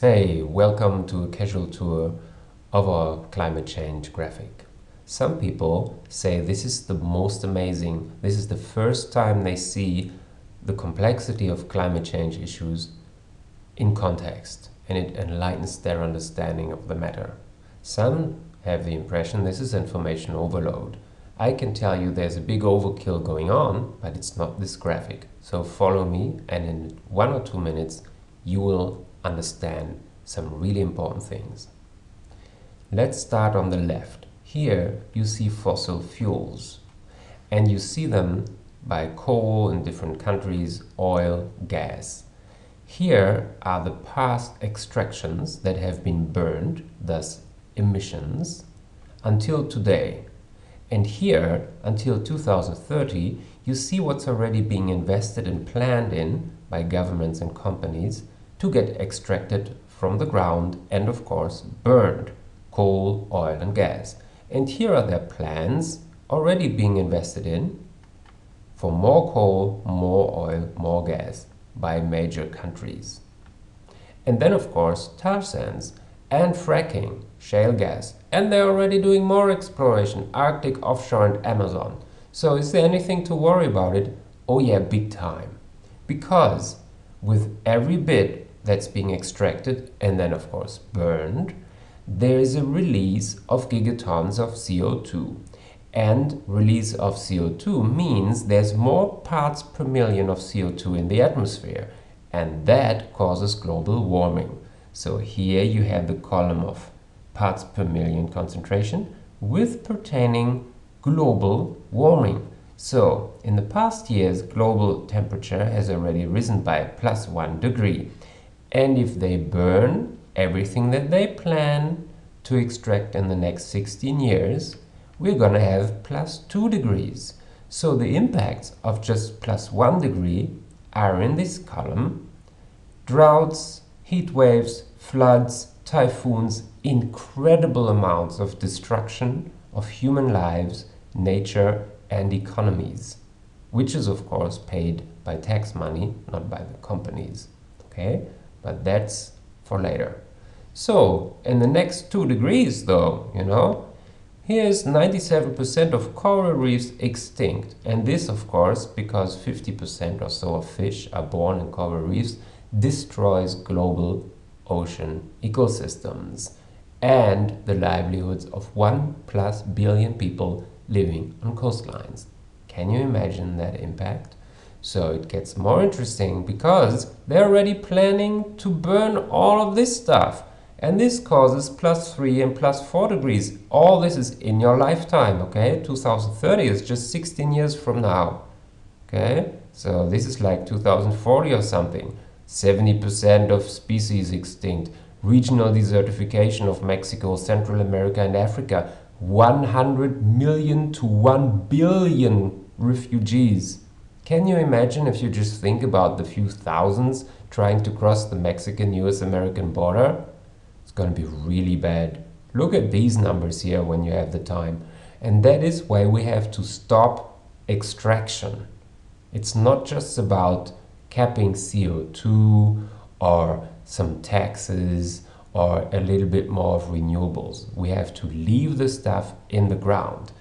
Hey, welcome to a casual tour of our climate change graphic. Some people say this is the most amazing, this is the first time they see the complexity of climate change issues in context, and it enlightens their understanding of the matter. Some have the impression this is information overload. I can tell you there's a big overkill going on, but it's not this graphic. So follow me, and in 1 or 2 minutes you will understand some really important things. Let's start on the left. Here you see fossil fuels, and you see them by coal in different countries, oil, gas. Here are the past extractions that have been burned, thus emissions, until today. And here, until 2030, you see what's already being invested and planned in by governments and companies to get extracted from the ground and, of course, burned: coal, oil and gas. And here are their plans already being invested in for more coal, more oil, more gas by major countries. And then, of course, tar sands and fracking, shale gas. And they're already doing more exploration, Arctic, offshore and Amazon. So is there anything to worry about it? Oh yeah, big time. Because with every bit that's being extracted and then, of course, burned, there is a release of gigatons of CO2. And release of CO2 means there's more parts per million of CO2 in the atmosphere, and that causes global warming. So here you have the column of parts per million concentration with pertaining global warming. So in the past years, global temperature has already risen by +1 degree. And if they burn everything that they plan to extract in the next 16 years, we're going to have +2 degrees. So the impacts of just +1 degree are in this column: droughts, heat waves, floods, typhoons, incredible amounts of destruction of human lives, nature and economies, which is of course paid by tax money, not by the companies. Okay, but that's for later. So in the next 2 degrees though, here's 97% of coral reefs extinct. And this, of course, because 50% or so of fish are born in coral reefs, destroys global ocean ecosystems and the livelihoods of 1+ billion people living on coastlines. Can you imagine that impact? So it gets more interesting because they're already planning to burn all of this stuff. And this causes +3 and +4 degrees. All this is in your lifetime, okay? 2030 is just 16 years from now, okay? So this is like 2040 or something. 70% of species extinct. Regional desertification of Mexico, Central America and Africa. 100 million to 1 billion refugees. Can you imagine if you just think about the few thousands trying to cross the Mexican-US-American border? It's going to be really bad. Look at these numbers here when you have the time. And that is why we have to stop extraction. It's not just about capping CO2 or some taxes or a little bit more of renewables. We have to leave the stuff in the ground.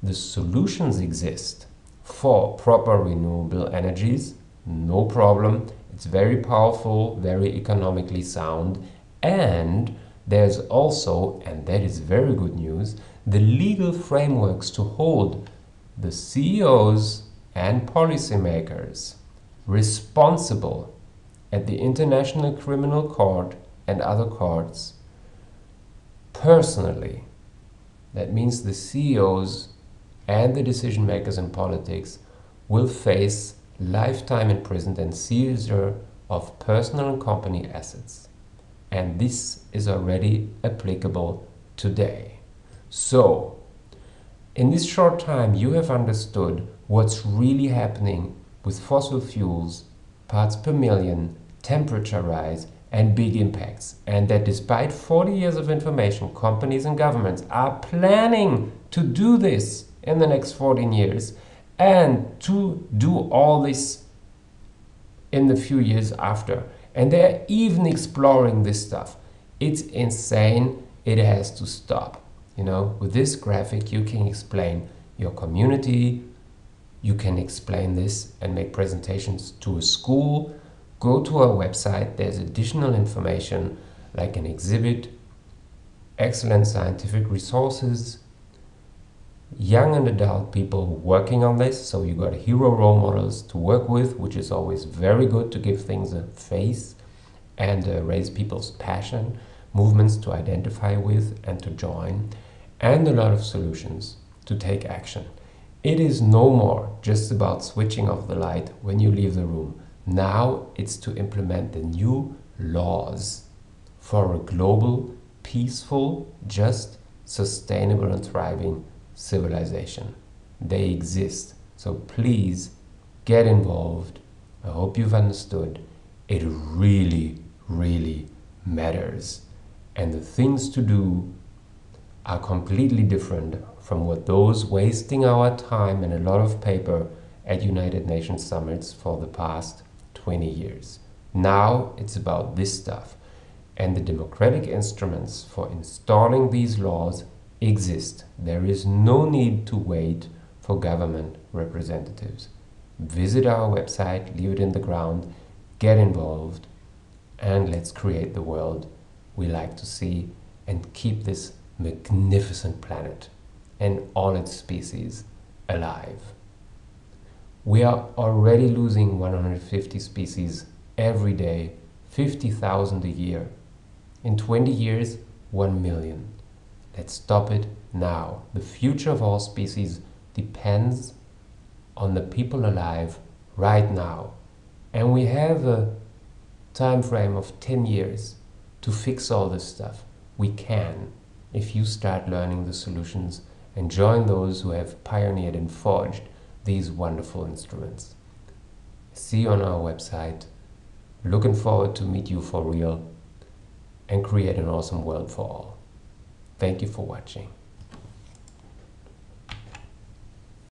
The solutions exist for proper renewable energies, no problem. It's very powerful, very economically sound. And there's also, and that is very good news, the legal frameworks to hold the CEOs and policymakers responsible at the International Criminal Court and other courts personally. That means the CEOs and the decision makers in politics will face lifetime in prison and seizure of personal and company assets. And this is already applicable today. So, in this short time, you have understood what's really happening with fossil fuels, parts per million, temperature rise, and big impacts. And that despite 40 years of information, companies and governments are planning to do this in the next 14 years and to do all this in the few years after. And they're even exploring this stuff. It's insane. It has to stop. You know, with this graphic, you can explain your community. You can explain this and make presentations to a school. Go to our website. There's additional information like an exhibit, excellent scientific resources, young and adult people working on this. So you got hero role models to work with, which is always very good to give things a face and raise people's passion, movements to identify with and to join, and a lot of solutions to take action. It is no more just about switching off the light when you leave the room. Now it's to implement the new laws for a global, peaceful, just, sustainable and thriving civilization. They exist. So please get involved. I hope you've understood. It really, really matters. And the things to do are completely different from what those wasting our time and a lot of paper at United Nations summits for the past 20 years. Now it's about this stuff. And the democratic instruments for installing these laws exist. There is no need to wait for government representatives. Visit our website, leave it in the ground, get involved, and let's create the world we like to see and keep this magnificent planet and all its species alive. We are already losing 150 species every day, 50,000 a year. In 20 years, 1 million. Let's stop it now. The future of all species depends on the people alive right now. And we have a time frame of 10 years to fix all this stuff. We can, if you start learning the solutions and join those who have pioneered and forged these wonderful instruments. See you on our website. Looking forward to meet you for real and create an awesome world for all. Thank you for watching.